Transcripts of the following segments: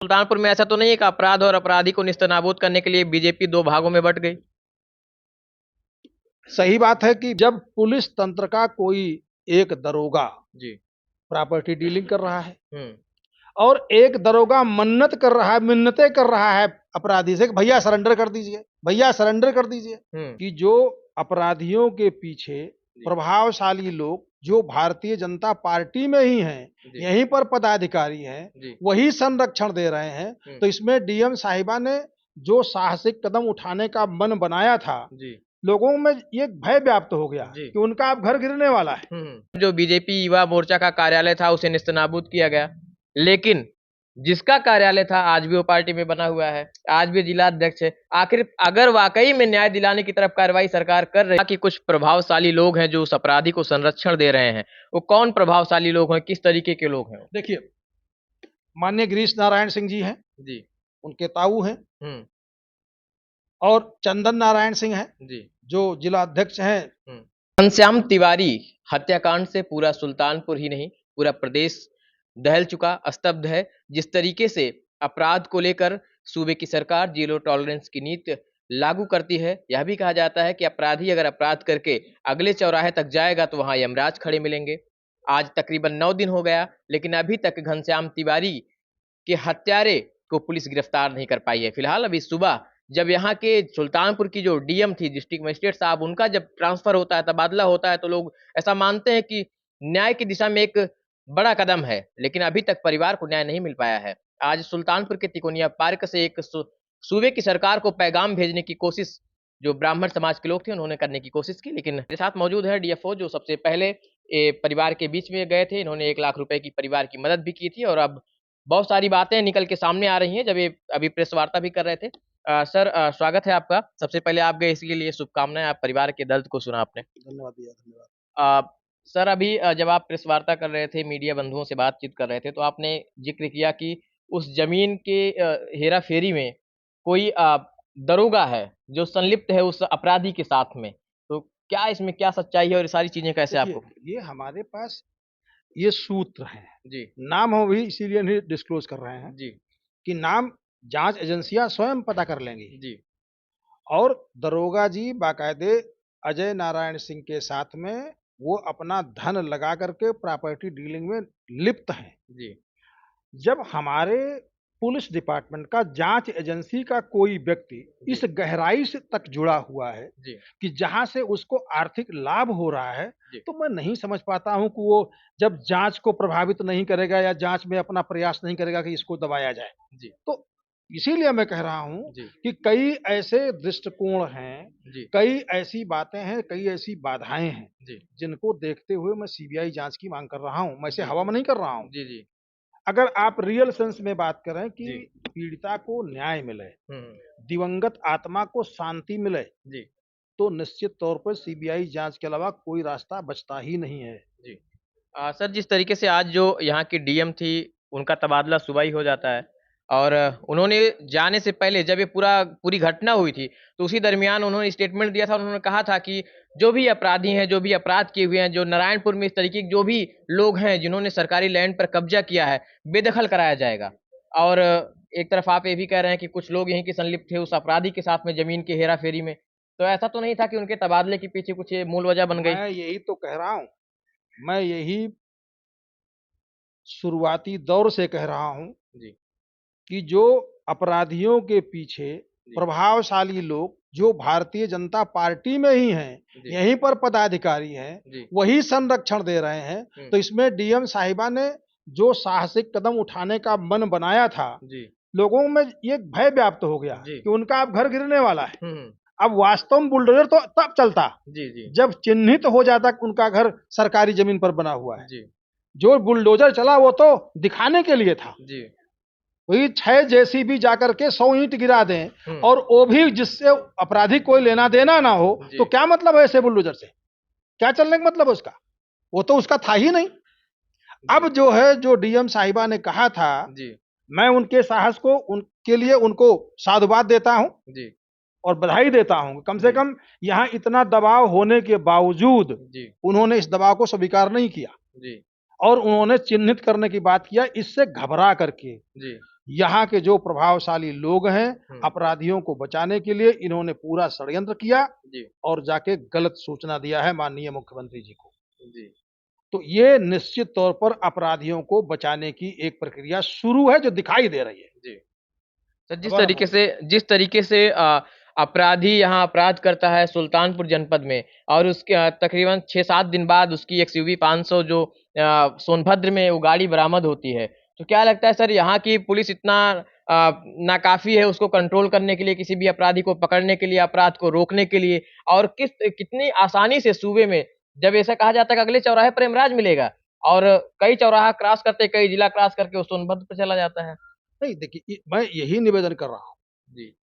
सुल्तानपुर में ऐसा तो नहीं है कि अपराध और अपराधी को निस्तनाबूद करने के लिए बीजेपी दो भागों में बट गई। सही बात है कि जब पुलिस तंत्र का कोई एक दरोगा जी। प्रॉपर्टी डीलिंग कर रहा है हम्म। और एक दरोगा मन्नत कर रहा है, मिन्नतें कर रहा है अपराधी से कि भैया सरेंडर कर दीजिए, भैया सरेंडर कर दीजिए, कि जो अपराधियों के पीछे प्रभावशाली लोग जो भारतीय जनता पार्टी में ही हैं, यहीं पर पदाधिकारी हैं, वही संरक्षण दे रहे हैं। तो इसमें डीएम साहिबा ने जो साहसिक कदम उठाने का मन बनाया था, लोगों में ये भय व्याप्त हो गया कि उनका अब घर गिरने वाला है। जो बीजेपी युवा मोर्चा का कार्यालय था उसे निस्तनाबूद किया गया, लेकिन जिसका कार्यालय था आज भी वो पार्टी में बना हुआ है, आज भी जिला अध्यक्ष है। आखिर अगर वाकई में न्याय दिलाने की तरफ कार्रवाई सरकार कर रही है कि कुछ प्रभावशाली लोग हैं जो उस अपराधी को संरक्षण दे रहे हैं, वो कौन प्रभावशाली लोग हैं, किस तरीके के लोग हैं? देखिए, माननीय गिरीश नारायण सिंह जी हैं जी, उनके ताऊ हैं, और चंदन नारायण सिंह हैं जी, जो जिला अध्यक्ष हैं। घनश्याम तिवारी हत्याकांड से पूरा सुल्तानपुर ही नहीं पूरा प्रदेश दहल चुका, स्तब्ध है। जिस तरीके से अपराध को लेकर सूबे की सरकार जीरो टॉलरेंस की नीति लागू करती है, यह भी कहा जाता है कि अपराधी अगर अपराध करके अगले चौराहे तक जाएगा तो वहां यमराज खड़े मिलेंगे। आज तकरीबन 9 दिन हो गया, लेकिन अभी तक घनश्याम तिवारी के हत्यारे को पुलिस गिरफ्तार नहीं कर पाई है। फिलहाल अभी सुबह जब यहाँ के सुल्तानपुर की जो डीएम थी, डिस्ट्रिक्ट मजिस्ट्रेट साहब, उनका जब ट्रांसफर होता है, तबादला होता है, तो लोग ऐसा मानते हैं कि न्याय की दिशा में एक बड़ा कदम है, लेकिन अभी तक परिवार को न्याय नहीं मिल पाया है। आज सुल्तानपुर के तिकोनिया पार्क से एक सूबे की सरकार को पैगाम भेजने की कोशिश जो ब्राह्मण समाज के लोग थे उन्होंने करने की कोशिश की, लेकिन मेरे साथ मौजूद है डीएफओ जो सबसे पहले परिवार के बीच में गए थे। इन्होंने 1 लाख रुपए की परिवार की मदद भी की थी और अब बहुत सारी बातें निकल के सामने आ रही हैं जब ये अभी प्रेस वार्ता भी कर रहे थे। सर, स्वागत है आपका। सबसे पहले आप गए इसके लिए शुभकामनाएं, आप परिवार के दर्द को सुना आपने। धन्यवाद भैया, धन्यवाद। सर, अभी जब आप प्रेस वार्ता कर रहे थे, मीडिया बंधुओं से बातचीत कर रहे थे, तो आपने जिक्र किया कि उस जमीन के हेरा फेरी में कोई दरोगा है जो संलिप्त है उस अपराधी के साथ में। तो क्या इसमें क्या सच्चाई है और ये सारी चीजें कैसे आपको? ये हमारे पास ये सूत्र हैं जी, नाम हम भी इसीलिए नहीं डिस्क्लोज कर रहे हैं जी, कि नाम जांच एजेंसियां स्वयं पता कर लेंगी जी। और दरोगा जी बाकायदे अजय नारायण सिंह के साथ में वो अपना धन लगा करके प्रॉपर्टी डीलिंग में लिप्त हैं जी। जब हमारे पुलिस डिपार्टमेंट का जांच एजेंसी का कोई व्यक्ति इस गहराई से तक जुड़ा हुआ है कि जहां से उसको आर्थिक लाभ हो रहा है, तो मैं नहीं समझ पाता हूं कि वो जब जांच को प्रभावित नहीं करेगा या जांच में अपना प्रयास नहीं करेगा कि इसको दबाया जाए जी। तो इसीलिए मैं कह रहा हूं कि कई ऐसे दृष्टिकोण हैं, कई ऐसी बातें हैं, कई ऐसी बाधाएं हैं जिनको देखते हुए मैं सीबीआई जांच की मांग कर रहा हूं। मैं इसे हवा में नहीं कर रहा हूं जी। अगर आप रियल सेंस में बात करें कि पीड़िता को न्याय मिले, दिवंगत आत्मा को शांति मिले जी, तो निश्चित तौर पर सीबीआई जांच के अलावा कोई रास्ता बचता ही नहीं है जी। सर, जिस तरीके से आज जो यहाँ की डीएम थी उनका तबादला सुबह ही हो जाता है और उन्होंने जाने से पहले जब ये पूरी घटना हुई थी तो उसी दरमियान उन्होंने स्टेटमेंट दिया था। उन्होंने कहा था कि जो भी अपराधी हैं, जो भी अपराध किए हुए हैं, जो नारायणपुर में इस तरीके के जो भी लोग हैं जिन्होंने सरकारी लैंड पर कब्जा किया है, बेदखल कराया जाएगा। और एक तरफ आप ये भी कह रहे हैं कि कुछ लोग यहीं के संलिप्त थे उस अपराधी के साथ में जमीन के हेरा फेरी में। तो ऐसा तो नहीं था कि उनके तबादले के पीछे कुछ ये मूल वजह बन गई? मैं यही तो कह रहा हूं, मैं यही शुरुआती दौर से कह रहा हूं जी, कि जो अपराधियों के पीछे प्रभावशाली लोग जो भारतीय जनता पार्टी में ही हैं, यहीं पर पदाधिकारी हैं, वही संरक्षण दे रहे हैं। तो इसमें डीएम साहिबा ने जो साहसिक कदम उठाने का मन बनाया था, लोगों में ये भय व्याप्त हो गया कि उनका अब घर गिरने वाला है। अब वास्तव में बुलडोजर तो तब चलता जब चिन्हित हो जाता कि उनका घर सरकारी जमीन पर बना हुआ है। जो बुलडोजर चला वो तो दिखाने के लिए था, वही 6 जेसीबी जाकर के 100 ईंट गिरा दें और वो भी जिससे अपराधी कोई लेना देना ना हो, तो क्या मतलब है ऐसे बुलडोजर से? क्या चलने का मतलब है उसका? वो तो उसका था ही नहीं। अब जो है, जो डीएम साहिबा ने कहा था, मैं उनके साहस को उनके लिए उनको साधुवाद देता हूं और बधाई देता हूं। कम से कम यहाँ इतना दबाव होने के बावजूद उन्होंने इस दबाव को स्वीकार नहीं किया और उन्होंने चिन्हित करने की बात किया, इससे घबरा करके यहाँ के जो प्रभावशाली लोग हैं, अपराधियों को बचाने के लिए इन्होंने पूरा षड्यंत्र किया और जाके गलत सूचना दिया है माननीय मुख्यमंत्री जी को। तो ये निश्चित तौर पर अपराधियों को बचाने की एक प्रक्रिया शुरू है जो दिखाई दे रही है। सर, जिस तरीके से अपराधी यहाँ अपराध करता है सुल्तानपुर जनपद में, और उसके तकरीबन 6-7 दिन बाद उसकी XUV 500 जो सोनभद्र में वो गाड़ी बरामद होती है, तो क्या लगता है सर, यहाँ की पुलिस इतना नाकाफी है उसको कंट्रोल करने के लिए, किसी भी अपराधी को पकड़ने के लिए, अपराध को रोकने के लिए? और कितनी आसानी से सूबे में, जब ऐसा कहा जाता है कि अगले चौराहे पर यमराज मिलेगा, और कई चौराहा क्रॉस करते, कई जिला क्रॉस करके वो सोनभद्र पे चला जाता है। नहीं, देखिए, मैं यही निवेदन कर रहा हूँ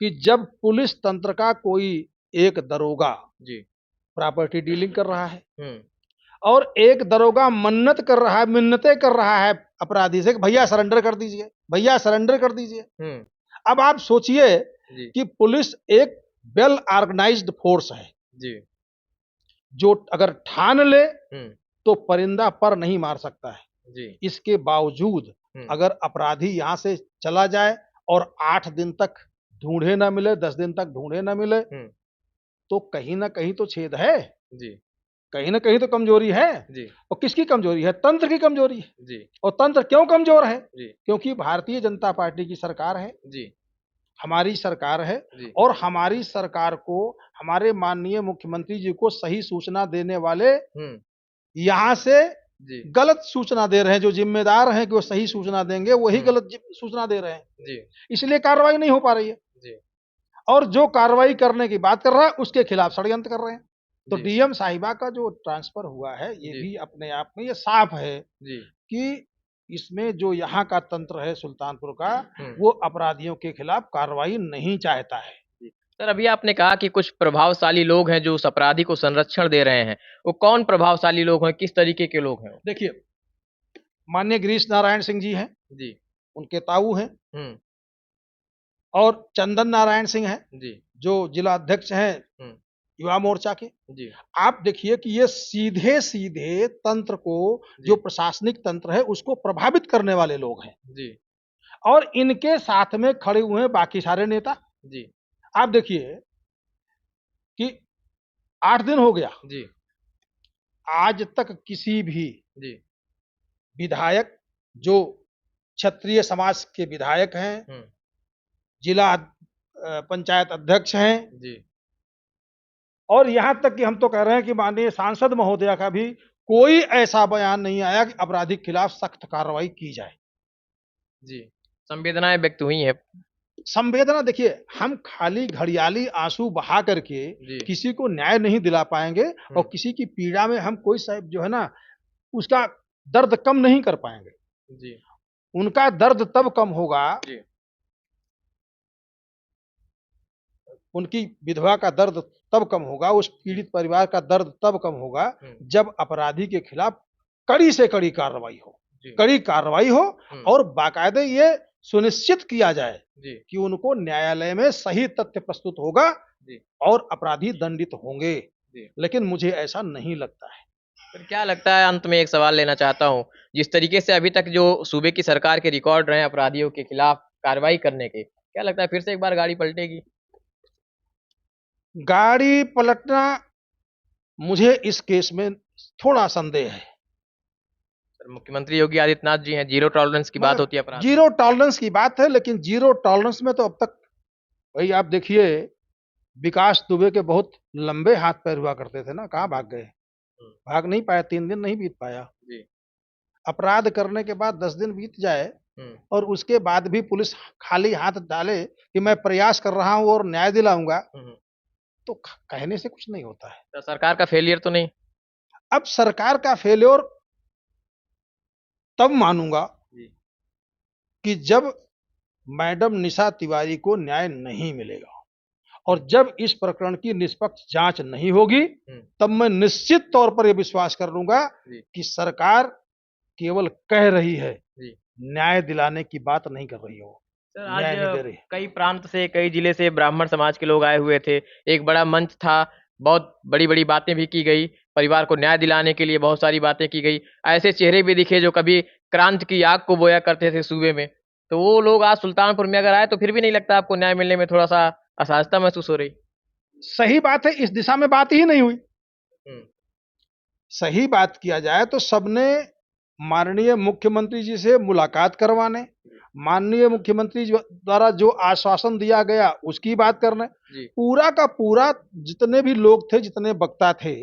कि जब पुलिस तंत्र का कोई एक दरोगा प्रॉपर्टी डीलिंग कर रहा है और एक दरोगा मिन्नतें कर रहा है अपराधी से, भैया सरेंडर कर दीजिए, भैया सरेंडर कर दीजिए। अब आप सोचिए कि पुलिस एक वेल ऑर्गेनाइज्ड फोर्स है जो अगर ठान ले तो परिंदा पर नहीं मार सकता है। इसके बावजूद अगर अपराधी यहाँ से चला जाए और 8 दिन तक ढूंढे ना मिले, 10 दिन तक ढूंढे ना मिले, तो कहीं ना कहीं तो छेद है, कहीं ना कहीं तो कमजोरी है। और किसकी कमजोरी है? तंत्र की कमजोरी है। और तंत्र क्यों कमजोर है? क्योंकि भारतीय जनता पार्टी की सरकार है, हमारी सरकार है, और हमारी सरकार को, हमारे माननीय मुख्यमंत्री जी को सही सूचना देने वाले यहाँ से गलत सूचना दे रहे हैं। जो जिम्मेदार हैं कि वो सही सूचना देंगे, वही गलत सूचना दे रहे हैं, इसलिए कार्रवाई नहीं हो पा रही है। और जो कार्रवाई करने की बात कर रहा है उसके खिलाफ षड्यंत्र कर रहे हैं। तो डीएम साहिबा का जो ट्रांसफर हुआ है, ये भी अपने आप में ये साफ है कि इसमें जो यहाँ का तंत्र है सुल्तानपुर का, वो अपराधियों के खिलाफ कार्रवाई नहीं चाहता है। सर, अभी आपने कहा कि कुछ प्रभावशाली लोग हैं जो उस अपराधी को संरक्षण दे रहे हैं, वो कौन प्रभावशाली लोग हैं, किस तरीके के लोग हैं? देखिए, माननीय गिरीश नारायण सिंह जी हैं, उनके ताऊ हैं, और चंदन नारायण सिंह हैं जो जिला अध्यक्ष हैं युवा मोर्चा के। आप देखिए कि ये सीधे सीधे तंत्र को, जो प्रशासनिक तंत्र है, उसको प्रभावित करने वाले लोग हैं। और इनके साथ में खड़े हुए हैं बाकी सारे नेता। आप देखिए कि 8 दिन हो गया, आज तक किसी भी विधायक, जो क्षत्रिय समाज के विधायक हैं, जिला पंचायत अध्यक्ष हैं, और यहां तक कि हम तो कह रहे हैं कि माननीय सांसद महोदया का भी कोई ऐसा बयान नहीं आया कि अपराधी के खिलाफ सख्त कार्रवाई की जाए। संवेदनाएं व्यक्त हुई हैं। संवेदना, देखिए, हम खाली घड़ियाली आंसू बहा करके किसी को न्याय नहीं दिला पाएंगे, और किसी की पीड़ा में हम कोई साहब जो है ना, उसका दर्द कम नहीं कर पाएंगे। उनका दर्द तब कम होगा, उनकी विधवा का दर्द तब कम होगा, उस पीड़ित परिवार का दर्द तब कम होगा जब अपराधी के खिलाफ कड़ी से कड़ी कार्रवाई हो, और बाकायदे ये सुनिश्चित किया जाए कि उनको न्यायालय में सही तथ्य प्रस्तुत होगा और अपराधी दंडित होंगे। लेकिन मुझे ऐसा नहीं लगता है। फिर क्या लगता है, अंत में एक सवाल लेना चाहता हूं, जिस तरीके से अभी तक जो सूबे की सरकार के रिकॉर्ड रहे अपराधियों के खिलाफ कार्रवाई करने के, क्या लगता है फिर से एक बार गाड़ी पलटेगी? गाड़ी पलटना, मुझे इस केस में थोड़ा संदेह है। मुख्यमंत्री योगी आदित्यनाथ जी हैं, जीरो टॉलरेंस की बात होती है अपराध। जीरो टॉलरेंस की बात है, लेकिन जीरो टॉलरेंस में तो अब तक, भाई आप देखिए, विकास दुबे के बहुत लंबे हाथ पैर हुआ करते थे ना, कहाँ भाग गए? भाग नहीं पाया, 3 दिन नहीं बीत पाया। अपराध करने के बाद 10 दिन बीत जाए और उसके बाद भी पुलिस खाली हाथ डाले कि मैं प्रयास कर रहा हूं और न्याय दिलाऊंगा, तो कहने से कुछ नहीं होता है। तो सरकार का फेलियर तो नहीं? अब सरकार का फेलियर तब मानूंगा कि जब मैडम निशा तिवारी को न्याय नहीं मिलेगा, और जब इस प्रकरण की निष्पक्ष जांच नहीं होगी, तब मैं निश्चित तौर पर यह विश्वास कर लूंगा कि सरकार केवल कह रही है, न्याय दिलाने की बात नहीं कर रही हो। सर, आज कई प्रांत से, कई जिले से ब्राह्मण समाज के लोग आए हुए थे, एक बड़ा मंच था, बहुत बड़ी बड़ी बातें भी की गई, परिवार को न्याय दिलाने के लिए बहुत सारी बातें की गई। ऐसे चेहरे भी दिखे जो कभी क्रांति की आग को बोया करते थे सूबे में। तो वो लोग आज सुल्तानपुर में अगर आए तो फिर भी नहीं लगता आपको न्याय मिलने में थोड़ा सा असहजता महसूस हो रही? सही बात है, इस दिशा में बात ही नहीं हुई। सही बात किया जाए तो सबने माननीय मुख्यमंत्री जी से मुलाकात करवाने, माननीय मुख्यमंत्री द्वारा जो आश्वासन दिया गया उसकी बात करने, पूरा का पूरा जितने भी लोग थे, जितने वक्ता थे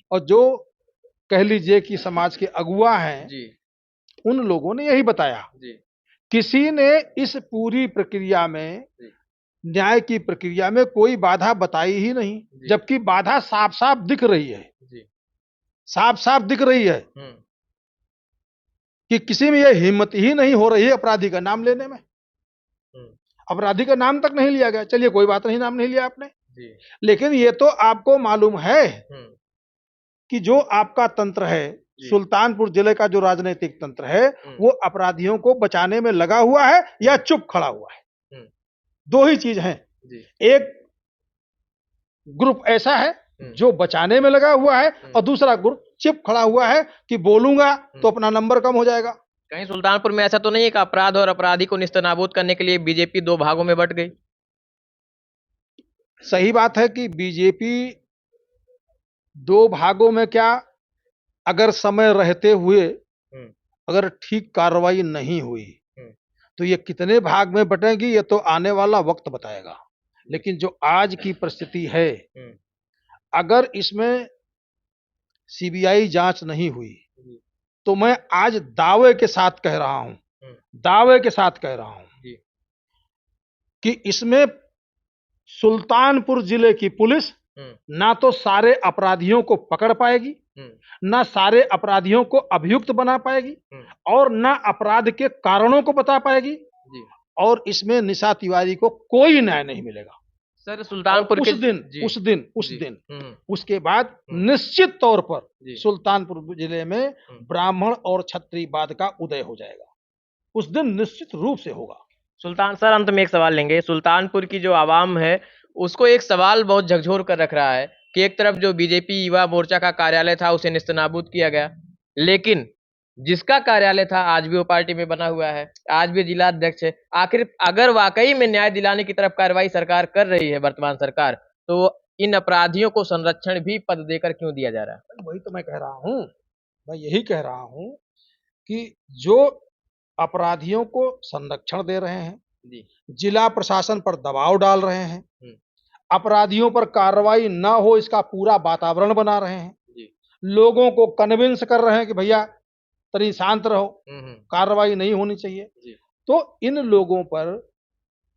और जो कह लीजिए कि समाज के अगुआ हैं, उन लोगों ने यही बताया। किसी ने इस पूरी प्रक्रिया में, न्याय की प्रक्रिया में कोई बाधा बताई ही नहीं, जबकि बाधा साफ साफ दिख रही है। साफ साफ दिख रही है कि किसी में यह हिम्मत ही नहीं हो रही है अपराधी का नाम लेने में। अपराधी का नाम तक नहीं लिया गया, चलिए कोई बात नहीं, नाम नहीं लिया आपने, लेकिन ये तो आपको मालूम है कि जो आपका तंत्र है, सुल्तानपुर जिले का जो राजनीतिक तंत्र है, वो अपराधियों को बचाने में लगा हुआ है या चुप खड़ा हुआ है। दो ही चीज है। एक ग्रुप ऐसा है जो बचाने में लगा हुआ है और दूसरा ग्रुप चुप खड़ा हुआ है कि बोलूंगा तो अपना नंबर कम हो जाएगा। कहीं सुल्तानपुर में ऐसा तो नहीं है कि अपराध और अपराधी को निस्तनाबूद करने के लिए बीजेपी दो भागों में बंट गई? सही बात है कि बीजेपी दो भागों में क्या, अगर समय रहते हुए अगर ठीक कार्रवाई नहीं हुई तो ये कितने भाग में बटेंगी, ये तो आने वाला वक्त बताएगा। लेकिन जो आज की परिस्थिति है, अगर इसमें सीबीआई जांच नहीं हुई तो मैं आज दावे के साथ कह रहा हूं, दावे के साथ कह रहा हूं कि इसमें सुल्तानपुर जिले की पुलिस ना तो सारे अपराधियों को पकड़ पाएगी, ना सारे अपराधियों को अभियुक्त बना पाएगी और ना अपराध के कारणों को बता पाएगी, और इसमें निशा तिवारी को कोई न्याय नहीं मिलेगा। सर सुल्तानपुर उस दिन उसके बाद निश्चित तौर पर सुल्तानपुर जिले में ब्राह्मण और क्षत्रियवाद का उदय हो जाएगा। उस दिन निश्चित रूप से होगा। सुल्तान सर, अंत में एक सवाल लेंगे। सुल्तानपुर की जो आवाम है उसको एक सवाल बहुत झकझोर कर रख रहा है कि एक तरफ जो बीजेपी युवा मोर्चा का कार्यालय था उसे निस्तनाबूद किया गया, लेकिन जिसका कार्यालय था आज भी वो पार्टी में बना हुआ है, आज भी जिला अध्यक्ष है। आखिर अगर वाकई में न्याय दिलाने की तरफ कार्रवाई सरकार कर रही है, वर्तमान सरकार, तो इन अपराधियों को संरक्षण भी पद देकर क्यों दिया जा रहा है? वही तो मैं कह रहा हूं, मैं यही कह रहा हूं कि जो अपराधियों को संरक्षण दे रहे हैं, जिला प्रशासन पर दबाव डाल रहे हैं, अपराधियों पर कार्रवाई ना हो इसका पूरा वातावरण बना रहे हैं, लोगों को कन्विंस कर रहे हैं कि भैया तरी शांत रहो, कार्रवाई नहीं होनी चाहिए, तो इन लोगों पर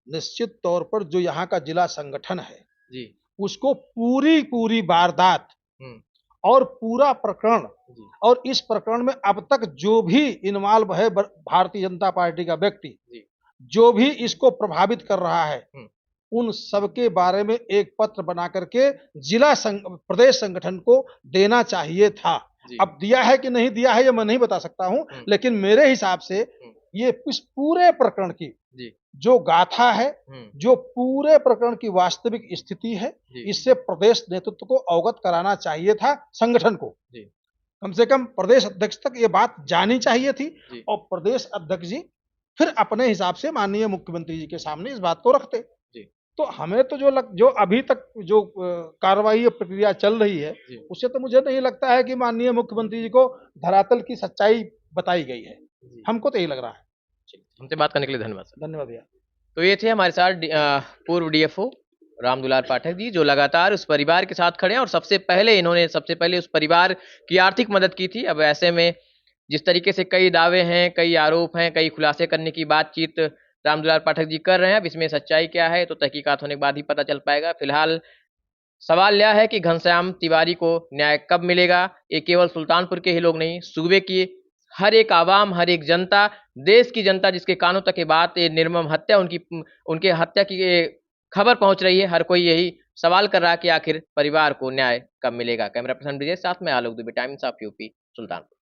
निश्चित तौर पर जो यहाँ का जिला संगठन है उसको पूरी वारदात और पूरा प्रकरण, और इस प्रकरण में अब तक जो भी इन्वॉल्व है भारतीय जनता पार्टी का व्यक्ति, जो भी इसको प्रभावित कर रहा है, उन सबके बारे में एक पत्र बना करके जिला प्रदेश संगठन को देना चाहिए था। अब दिया है कि नहीं दिया है ये मैं नहीं बता सकता हूं, लेकिन मेरे हिसाब से ये इस पूरे प्रकरण की जो गाथा है, जो पूरे प्रकरण की वास्तविक स्थिति है, इससे प्रदेश नेतृत्व को अवगत कराना चाहिए था संगठन को। कम से कम प्रदेश अध्यक्ष तक ये बात जानी चाहिए थी और प्रदेश अध्यक्ष जी फिर अपने हिसाब से माननीय मुख्यमंत्री जी के सामने इस बात को रखते। तो हमें तो जो अभी तक जो कार्रवाई प्रक्रिया चल रही है उससे तो मुझे नहीं लगता है कि माननीय मुख्यमंत्री जी को धरातल की सच्चाई बताई गई है, हमको तो यही लग रहा है। हमसे बात करने के लिए धन्यवाद। धन्यवाद भैया। तो ये थे हमारे साथ पूर्व डीएफओ रामदुलार पाठक जी, जो लगातार उस परिवार के साथ खड़े हैं और सबसे पहले उस परिवार की आर्थिक मदद की थी। अब ऐसे में जिस तरीके से कई दावे हैं, कई आरोप हैं, कई खुलासे करने की बातचीत रामदुलार पाठक जी कर रहे हैं, अब इसमें सच्चाई क्या है तो तहकीकात होने के बाद ही पता चल पाएगा। फिलहाल सवाल यह है कि घनश्याम तिवारी को न्याय कब मिलेगा? ये केवल सुल्तानपुर के ही लोग नहीं, सूबे की हर एक आवाम, हर एक जनता, देश की जनता जिसके कानों तक ये बात, ये निर्मम हत्या, उनके हत्या की खबर पहुंच रही है, हर कोई यही सवाल कर रहा है कि आखिर परिवार को न्याय कब मिलेगा। कैमरा पर्सन ब्रिजेश साथ में Alok Dubey, Times of UP, Sultanpur.